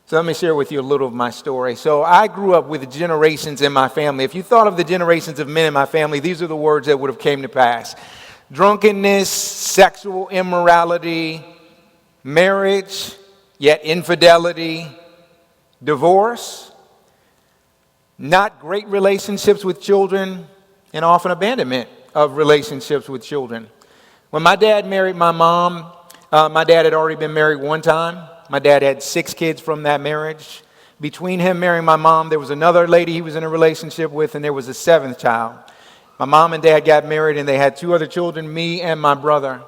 So let me share with you a little of my story. So I grew up with generations in my family. If you thought of the generations of men in my family, these are the words that would have came to pass. Drunkenness, sexual immorality, marriage, yet infidelity, divorce, not great relationships with children, and often abandonment of relationships with children. When my dad married my mom, my dad had already been married one time. My dad had 6 kids from that marriage. Between him marrying my mom, there was another lady he was in a relationship with, and there was a 7th child. My mom and dad got married, and they had 2 other children, me and my brother.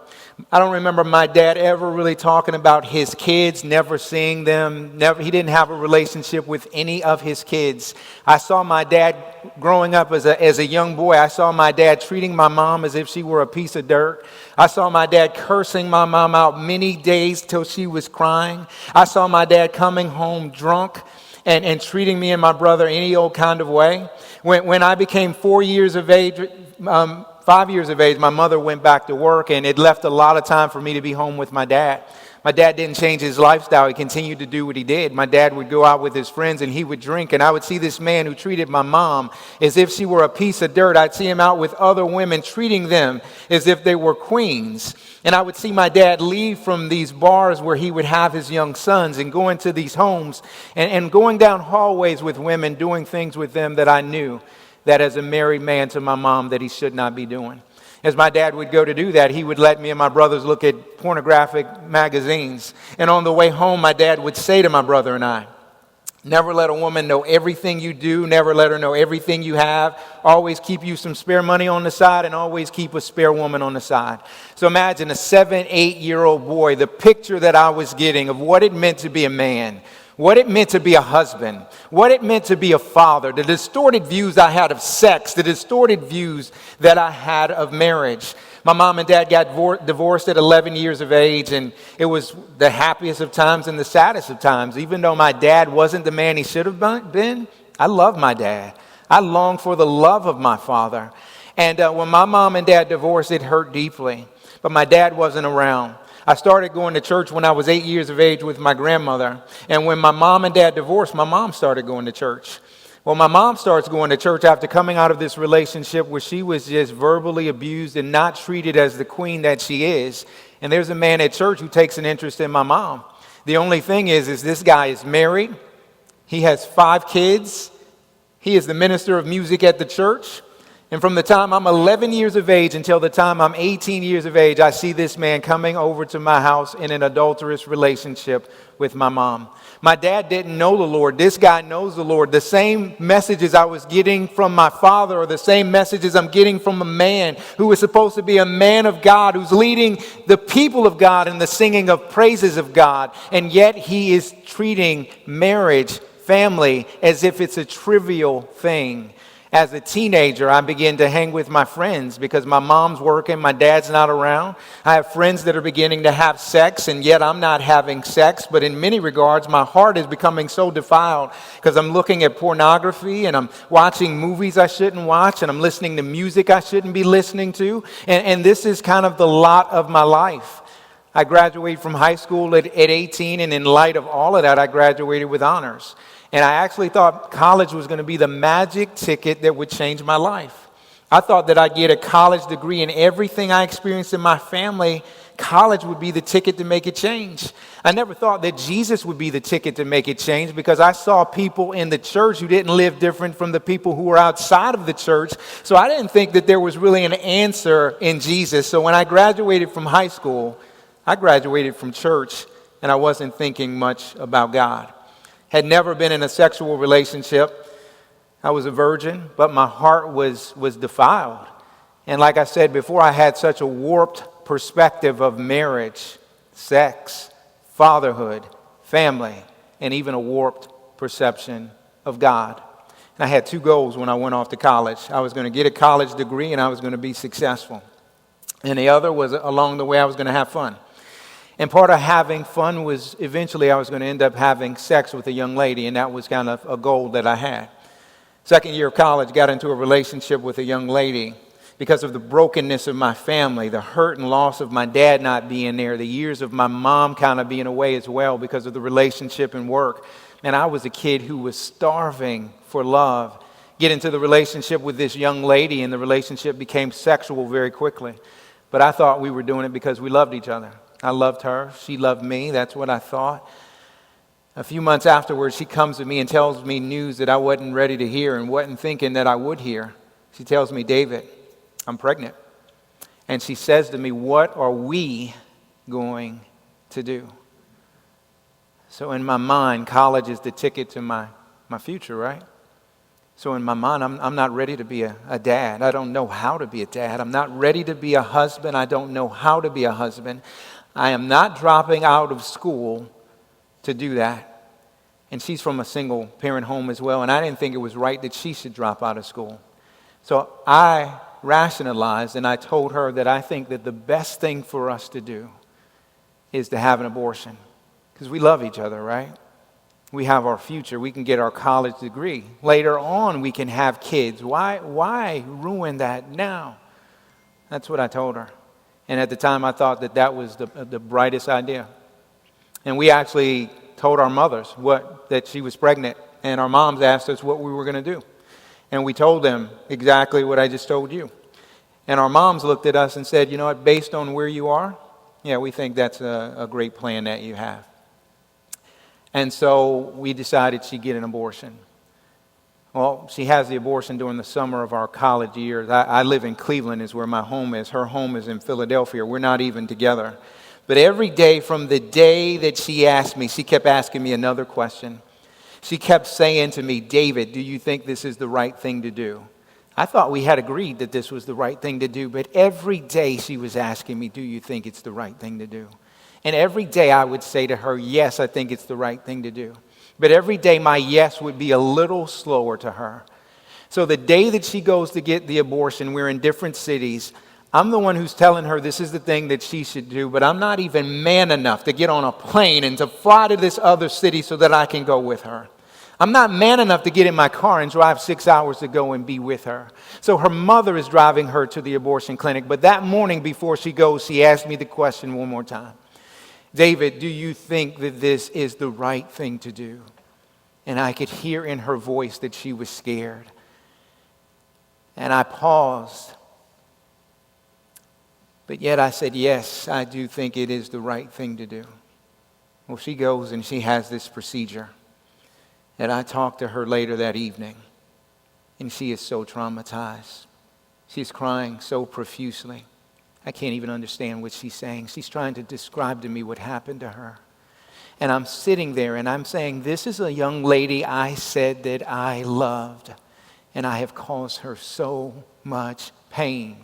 I don't remember my dad ever really talking about his kids, never seeing them. He didn't have a relationship with any of his kids. I saw my dad growing up as a young boy. I saw my dad treating my mom as if she were a piece of dirt. I saw my dad cursing my mom out many days till she was crying. I saw my dad coming home drunk and treating me and my brother any old kind of way. When I became 4 years of age, 5 years of age, my mother went back to work, and it left a lot of time for me to be home with my dad. My dad didn't change his lifestyle. He continued to do what he did. My dad would go out with his friends, and he would drink, and I would see this man who treated my mom as if she were a piece of dirt. I'd see him out with other women, treating them as if they were queens. And I would see my dad leave from these bars where he would have his young sons and go into these homes and going down hallways with women, doing things with them that I knew that as a married man to my mom that he should not be doing. As my dad would go to do that, he would let me and my brothers look at pornographic magazines. And on the way home, my dad would say to my brother and I, never let a woman know everything you do. Never let her know everything you have. Always keep you some spare money on the side, and always keep a spare woman on the side. So imagine a 7, 8-year-old boy, the picture that I was getting of what it meant to be a man, what it meant to be a husband, what it meant to be a father, the distorted views I had of sex, the distorted views that I had of marriage. My mom and dad got divorced at 11 years of age, and it was the happiest of times and the saddest of times. Even though my dad wasn't the man he should have been, I love my dad. I long for the love of my father. And when my mom and dad divorced, it hurt deeply. But my dad wasn't around. I started going to church when I was 8 years of age with my grandmother. And when my mom and dad divorced, my mom started going to church. Well, my mom starts going to church after coming out of this relationship where she was just verbally abused and not treated as the queen that she is. And there's a man at church who takes an interest in my mom. The only thing is this guy is married. He has 5 kids. He is the minister of music at the church. And from the time I'm 11 years of age until the time I'm 18 years of age, I see this man coming over to my house in an adulterous relationship with my mom. My dad didn't know the Lord. This guy knows the Lord. The same messages I was getting from my father are the same messages I'm getting from a man who is supposed to be a man of God, who's leading the people of God in the singing of praises of God. And yet he is treating marriage, family, as if it's a trivial thing. As a teenager, I began to hang with my friends because my mom's working, my dad's not around. I have friends that are beginning to have sex, and yet I'm not having sex. But in many regards, my heart is becoming so defiled because I'm looking at pornography, and I'm watching movies I shouldn't watch, and I'm listening to music I shouldn't be listening to. And this is kind of the lot of my life. I graduated from high school at 18, and in light of all of that, I graduated with honors. And I actually thought college was going to be the magic ticket that would change my life. I thought that I'd get a college degree, and everything I experienced in my family, college would be the ticket to make it change. I never thought that Jesus would be the ticket to make it change because I saw people in the church who didn't live different from the people who were outside of the church. So I didn't think that there was really an answer in Jesus. So when I graduated from high school, I graduated from church, and I wasn't thinking much about God. Had never been in a sexual relationship. I was a virgin, but my heart was defiled. And like I said before, I had such a warped perspective of marriage, sex, fatherhood, family, and even a warped perception of God. And I had 2 goals when I went off to college. I was going to get a college degree, and I was going to be successful. And the other was along the way I was going to have fun. And part of having fun was eventually I was going to end up having sex with a young lady, and that was kind of a goal that I had. Second year of college, got into a relationship with a young lady. because of the brokenness of my family, the hurt and loss of my dad not being there, the years of my mom kind of being away as well because of the relationship and work. And I was a kid who was starving for love. Get into the relationship with this young lady, and the relationship became sexual very quickly. But I thought we were doing it because we loved each other. I loved her. She loved me. That's what I thought. A few months afterwards, she comes to me and tells me news that I wasn't ready to hear and wasn't thinking that I would hear. She tells me, David, I'm pregnant. And she says to me, what are we going to do? So in my mind, college is the ticket to my future, right? So in my mind, I'm not ready to be a dad. I don't know how to be a dad. I'm not ready to be a husband. I don't know how to be a husband. I am not dropping out of school to do that. And she's from a single parent home as well, and I didn't think it was right that she should drop out of school. So I rationalized, and I told her that I think that the best thing for us to do is to have an abortion, because we love each other, right? We have our future. We can get our college degree. Later on, we can have kids. Why ruin that now? That's what I told her. And at the time, I thought that that was the brightest idea. And we actually told our mothers that she was pregnant, and our moms asked us what we were going to do. And we told them exactly what I just told you. And our moms looked at us and said, you know what, based on where you are, yeah, we think that's a great plan that you have. And so we decided she'd get an abortion. Well, she has the abortion during the summer of our college years. I live in Cleveland is where my home is. Her home is in Philadelphia. We're not even together. But every day from the day that she asked me, she kept asking me another question. She kept saying to me, David, do you think this is the right thing to do? I thought we had agreed that this was the right thing to do, but every day she was asking me, do you think it's the right thing to do? And every day I would say to her, yes, I think it's the right thing to do. But every day my yes would be a little slower to her. So the day that she goes to get the abortion, we're in different cities. I'm the one who's telling her this is the thing that she should do, but I'm not even man enough to get on a plane and to fly to this other city so that I can go with her. I'm not man enough to get in my car and drive 6 hours to go and be with her. So her mother is driving her to the abortion clinic. But that morning before she goes, she asked me the question one more time. David, do you think that this is the right thing to do? And I could hear in her voice that she was scared. And I paused. But yet I said, yes, I do think it is the right thing to do. Well, she goes and she has this procedure. And I talked to her later that evening. And she is so traumatized. She's crying so profusely. I can't even understand what she's saying. She's trying to describe to me what happened to her. And I'm sitting there and I'm saying, this is a young lady I said that I loved. And I have caused her so much pain.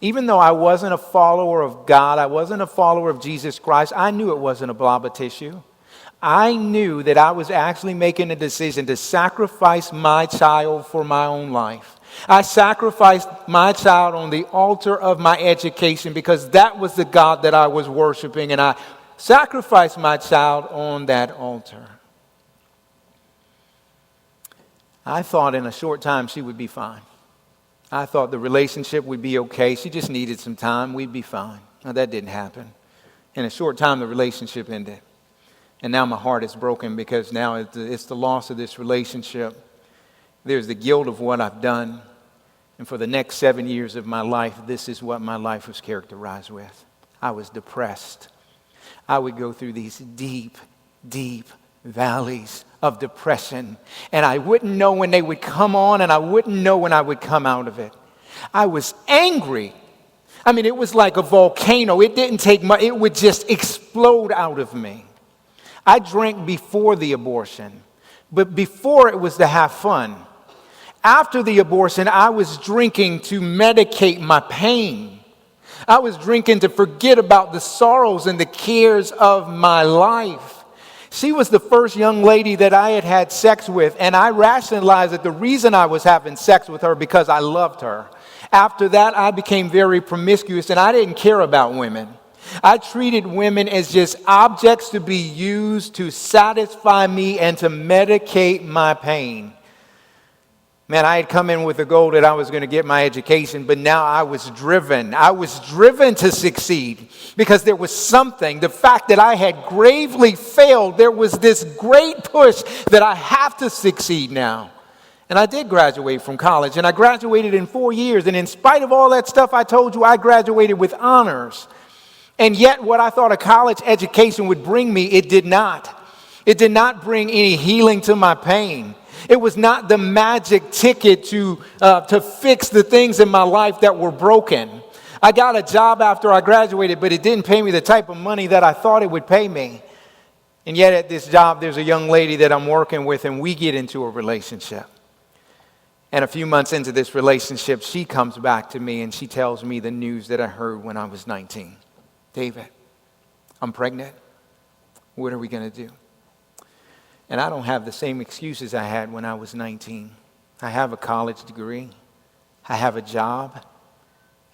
Even though I wasn't a follower of God, I wasn't a follower of Jesus Christ, I knew it wasn't a blob of tissue. I knew that I was actually making a decision to sacrifice my child for my own life. I sacrificed my child on the altar of my education because that was the God that I was worshiping, and I sacrificed my child on that altar. I thought in a short time she would be fine. I thought the relationship would be okay. She just needed some time. We'd be fine. Now, that didn't happen. In a short time, the relationship ended. And now my heart is broken because now it's the loss of this relationship. There's the guilt of what I've done. And for the next 7 years of my life, this is what my life was characterized with. I was depressed. I would go through these deep, deep valleys of depression. And I wouldn't know when they would come on, and I wouldn't know when I would come out of it. I was angry. I mean, it was like a volcano. It didn't take much. It would just explode out of me. I drank before the abortion, but before it was to have fun. After the abortion, I was drinking to medicate my pain. I was drinking to forget about the sorrows and the cares of my life. She was the first young lady that I had had sex with, and I rationalized that the reason I was having sex with her because I loved her. After that, I became very promiscuous, and I didn't care about women. I treated women as just objects to be used to satisfy me and to medicate my pain. Man, I had come in with the goal that I was going to get my education, but now I was driven. I was driven to succeed because there was something, the fact that I had gravely failed, there was this great push that I have to succeed now. And I did graduate from college, and I graduated in 4 years. And in spite of all that stuff I told you, I graduated with honors. And yet what I thought a college education would bring me, it did not. It did not bring any healing to my pain. It was not the magic ticket to fix the things in my life that were broken. I got a job after I graduated, but it didn't pay me the type of money that I thought it would pay me. And yet at this job, there's a young lady that I'm working with, and we get into a relationship. And a few months into this relationship, she comes back to me and she tells me the news that I heard when I was 19. David, I'm pregnant. What are we going to do? And I don't have the same excuses I had when I was 19. I have a college degree. I have a job.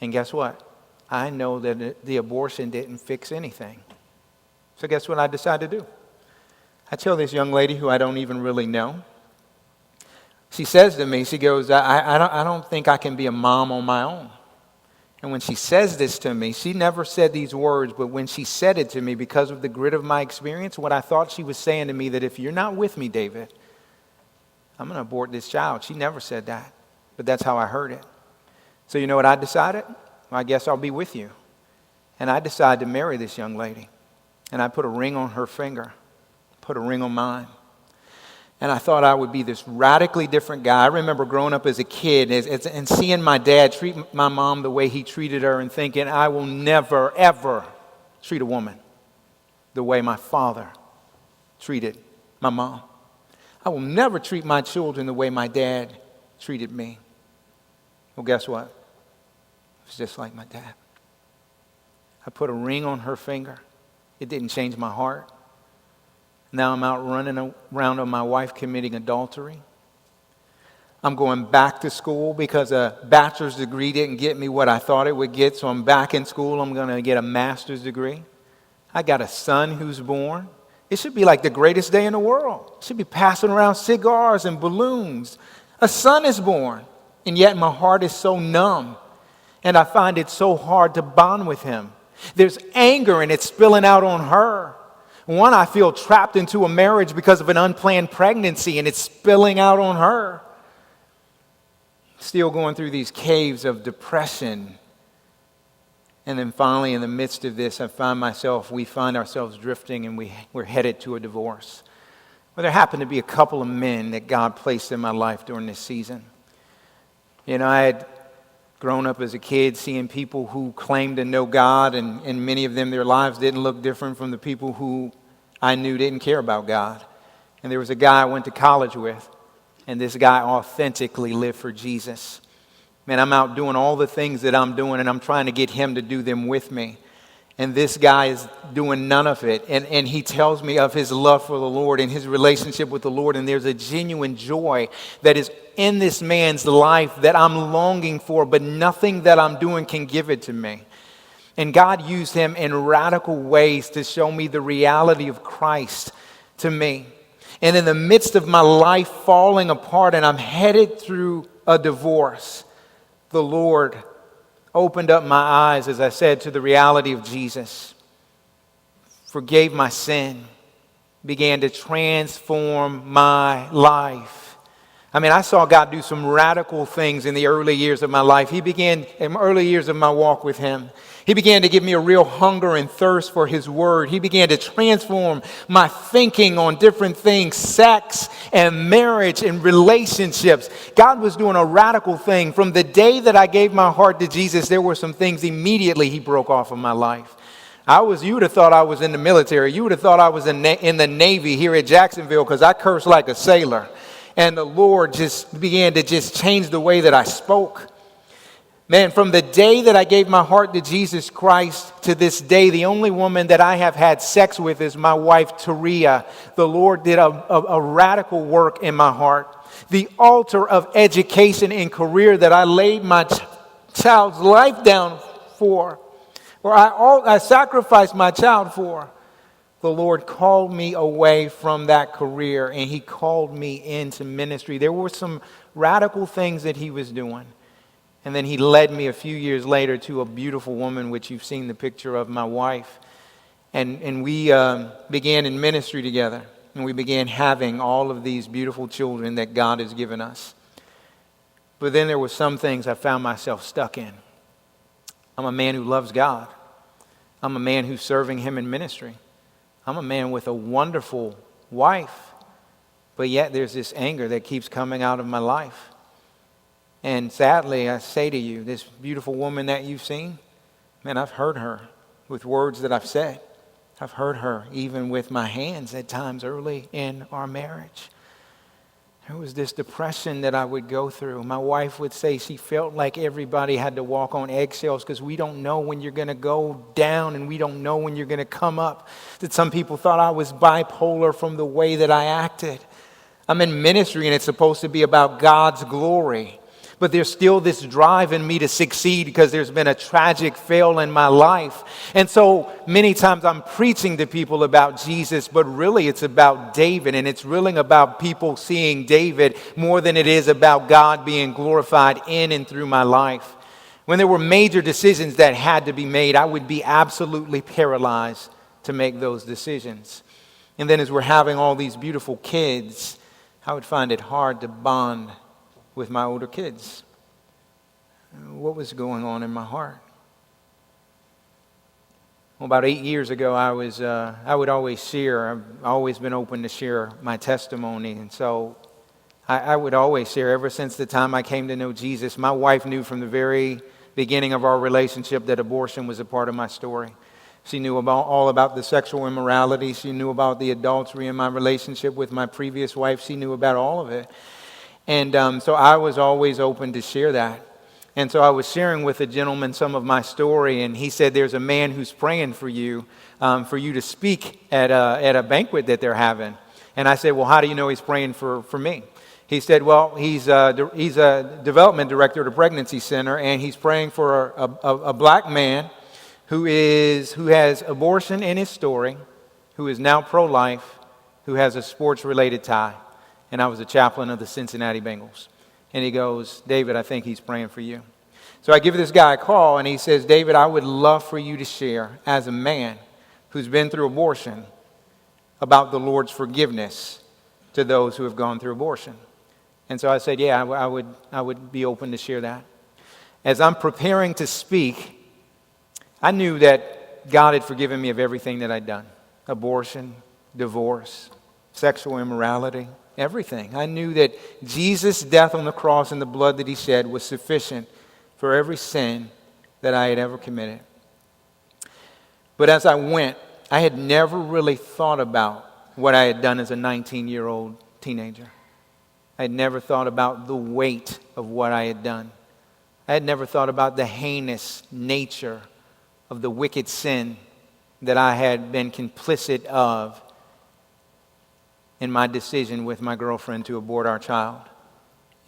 And guess what? I know that the abortion didn't fix anything. So guess what I decided to do? I tell this young lady who I don't even really know. She says to me, she goes, I don't think I can be a mom on my own. And when she says this to me, she never said these words, but when she said it to me, because of the grit of my experience, what I thought she was saying to me, that if you're not with me, David, I'm going to abort this child. She never said that, but that's how I heard it. So you know what I decided? Well, I guess I'll be with you. And I decided to marry this young lady. And I put a ring on her finger, put a ring on mine. And I thought I would be this radically different guy. I remember growing up as a kid and seeing my dad treat my mom the way he treated her and thinking, I will never, ever treat a woman the way my father treated my mom. I will never treat my children the way my dad treated me. Well, guess what? It was just like my dad. I put a ring on her finger. It didn't change my heart. Now I'm out running around on my wife committing adultery. I'm going back to school because a bachelor's degree didn't get me what I thought it would get, so I'm back in school. I'm going to get a master's degree. I got a son who's born. It should be like the greatest day in the world. It should be passing around cigars and balloons. A son is born, and yet my heart is so numb, and I find it so hard to bond with him. There's anger, and it's spilling out on her. One, I feel trapped into a marriage because of an unplanned pregnancy, and it's spilling out on her. Still going through these caves of depression. And then finally, in the midst of this, we find ourselves drifting, and we're headed to a divorce. Well, there happened to be a couple of men that God placed in my life during this season. You know, I had grown up as a kid seeing people who claimed to know God, and many of them, their lives didn't look different from the people who I knew didn't care about God. And there was a guy I went to college with, and this guy authentically lived for Jesus. Man, I'm out doing all the things that I'm doing, and I'm trying to get him to do them with me. And this guy is doing none of it. And he tells me of his love for the Lord and his relationship with the Lord. And there's a genuine joy that is in this man's life that I'm longing for, but nothing that I'm doing can give it to me. And God used him in radical ways to show me the reality of Christ to me. And in the midst of my life falling apart and I'm headed through a divorce, the Lord opened up my eyes, as I said, to the reality of Jesus, forgave my sin, began to transform my life. I mean, I saw God do some radical things in the early years of my life. In early years of my walk with him. He began to give me a real hunger and thirst for his word. He began to transform my thinking on different things, sex and marriage and relationships. God was doing a radical thing. From the day that I gave my heart to Jesus, there were some things immediately he broke off of my life. You would have thought I was in the military. You would have thought I was in the Navy here at Jacksonville because I cursed like a sailor. And the Lord just began to just change the way that I spoke. Man, from the day that I gave my heart to Jesus Christ to this day, the only woman that I have had sex with is my wife, Taria. The Lord did a radical work in my heart. The altar of education and career that I laid my child's life down for, or I sacrificed my child for, the Lord called me away from that career and he called me into ministry. There were some radical things that he was doing. And then he led me a few years later to a beautiful woman, which you've seen the picture of, my wife. And we began in ministry together. And we began having all of these beautiful children that God has given us. But then there were some things I found myself stuck in. I'm a man who loves God. I'm a man who's serving him in ministry. I'm a man with a wonderful wife. But yet there's this anger that keeps coming out of my life. And sadly, I say to you, this beautiful woman that you've seen, man, I've hurt her with words that I've said. I've hurt her even with my hands at times early in our marriage. There was this depression that I would go through. My wife would say she felt like everybody had to walk on eggshells because we don't know when you're going to go down and we don't know when you're going to come up. That some people thought I was bipolar from the way that I acted. I'm in ministry and it's supposed to be about God's glory. But there's still this drive in me to succeed because there's been a tragic fail in my life. And so many times I'm preaching to people about Jesus, but really it's about David. And it's really about people seeing David more than it is about God being glorified in and through my life. When there were major decisions that had to be made, I would be absolutely paralyzed to make those decisions. And then as we're having all these beautiful kids, I would find it hard to bond with my older kids. What was going on in my heart? Well, about 8 years ago, I would always share. I've always been open to share my testimony, and so I would always share. Ever since the time I came to know Jesus, my wife knew from the very beginning of our relationship that abortion was a part of my story. She knew all about the sexual immorality. She knew about the adultery in my relationship with my previous wife. She knew about all of it. And so I was always open to share that. And so I was sharing with a gentleman some of my story, and he said, there's a man who's praying for you to speak at a banquet that they're having. And I said, well, how do you know he's praying for me? He said, well, he's a development director at a pregnancy center, and he's praying for a black man who has abortion in his story, who is now pro-life, who has a sports-related tie. And I was a chaplain of the Cincinnati Bengals. And he goes, David, I think he's praying for you. So I give this guy a call, and he says, David, I would love for you to share, as a man who's been through abortion, about the Lord's forgiveness to those who have gone through abortion. And so I said, yeah, I would be open to share that. As I'm preparing to speak, I knew that God had forgiven me of everything that I'd done. Abortion, divorce, sexual immorality, everything. I knew that Jesus' death on the cross and the blood that he shed was sufficient for every sin that I had ever committed. But as I went, I had never really thought about what I had done as a 19-year-old teenager. I had never thought about the weight of what I had done. I had never thought about the heinous nature of the wicked sin that I had been complicit of in my decision with my girlfriend to abort our child.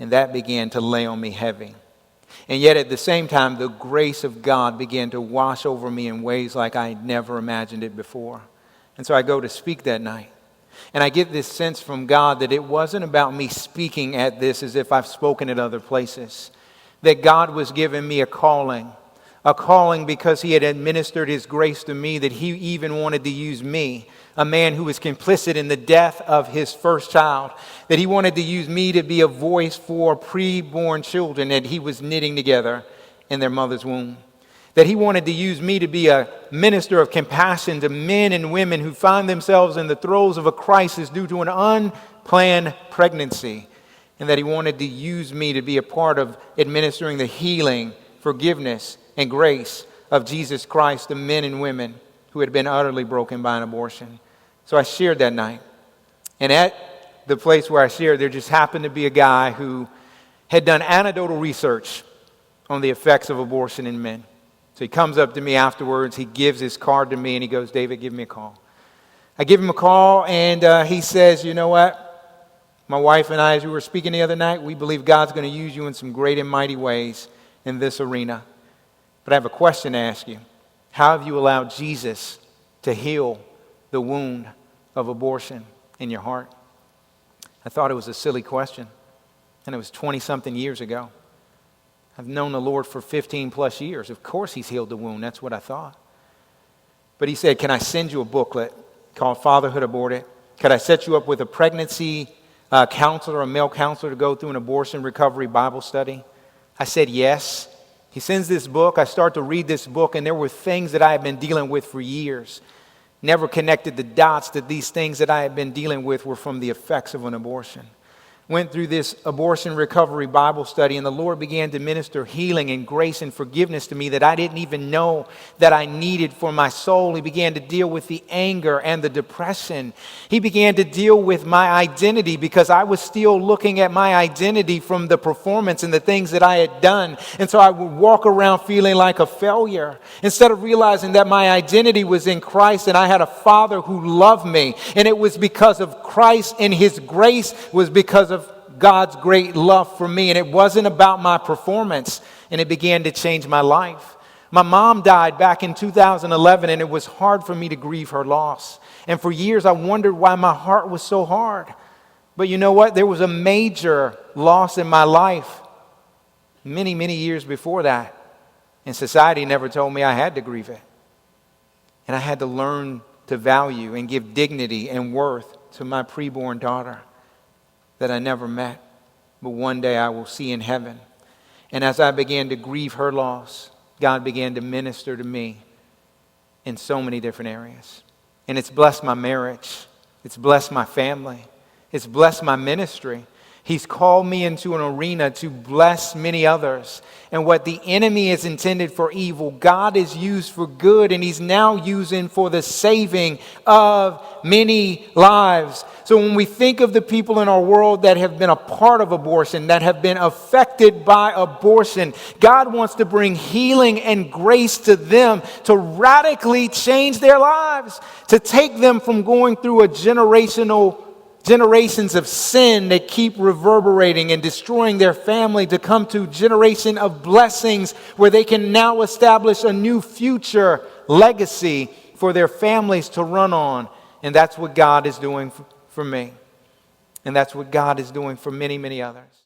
And that began to lay on me heavy. And yet at the same time, the grace of God began to wash over me in ways like I had never imagined it before. And so I go to speak that night. And I get this sense from God that it wasn't about me speaking at this as if I've spoken at other places. That God was giving me a calling because he had administered his grace to me, that he even wanted to use me, a man who was complicit in the death of his first child, that he wanted to use me to be a voice for preborn children that he was knitting together in their mother's womb, that he wanted to use me to be a minister of compassion to men and women who find themselves in the throes of a crisis due to an unplanned pregnancy, and that he wanted to use me to be a part of administering the healing, forgiveness, and grace of Jesus Christ to men and women who had been utterly broken by an abortion. So I shared that night. And at the place where I shared, there just happened to be a guy who had done anecdotal research on the effects of abortion in men. So he comes up to me afterwards, he gives his card to me, and he goes, David, give me a call. I give him a call, and he says, you know what? My wife and I, as we were speaking the other night, we believe God's going to use you in some great and mighty ways in this arena. But I have a question to ask you. How have you allowed Jesus to heal the wound of abortion in your heart? I thought it was a silly question, and it was 20-something years ago. I've known the Lord for 15 plus years. Of course he's healed the wound. That's what I thought. But he said, can I send you a booklet called Fatherhood Aborted? Could I set you up with a pregnancy counselor, a male counselor, to go through an abortion recovery Bible study? I said yes. He sends this book. I start to read this book, and there were things that I had been dealing with for years. Never connected the dots that these things that I had been dealing with were from the effects of an abortion. Went through this abortion recovery Bible study, and the Lord began to minister healing and grace and forgiveness to me that I didn't even know that I needed for my soul. He began to deal with the anger and the depression. He began to deal with my identity, because I was still looking at my identity from the performance and the things that I had done. And so I would walk around feeling like a failure, instead of realizing that my identity was in Christ and I had a Father who loved me. And it was because of Christ, and his grace was because of God's great love for me, and it wasn't about my performance, and it began to change my life. My mom died back in 2011, and it was hard for me to grieve her loss. And for years, I wondered why my heart was so hard. But you know what? There was a major loss in my life many, many years before that, and society never told me I had to grieve it. And I had to learn to value and give dignity and worth to my preborn daughter that I never met, but one day I will see in heaven. And as I began to grieve her loss, God began to minister to me in so many different areas. And it's blessed my marriage. It's blessed my family. It's blessed my ministry. He's called me into an arena to bless many others. And what the enemy is intended for evil, God is used for good, and he's now using for the saving of many lives. So when we think of the people in our world that have been a part of abortion, that have been affected by abortion, God wants to bring healing and grace to them to radically change their lives, to take them from going through a generations of sin that keep reverberating and destroying their family, to come to generation of blessings where they can now establish a new future legacy for their families to run on. And that's what God is doing for me. And that's what God is doing for many, many others.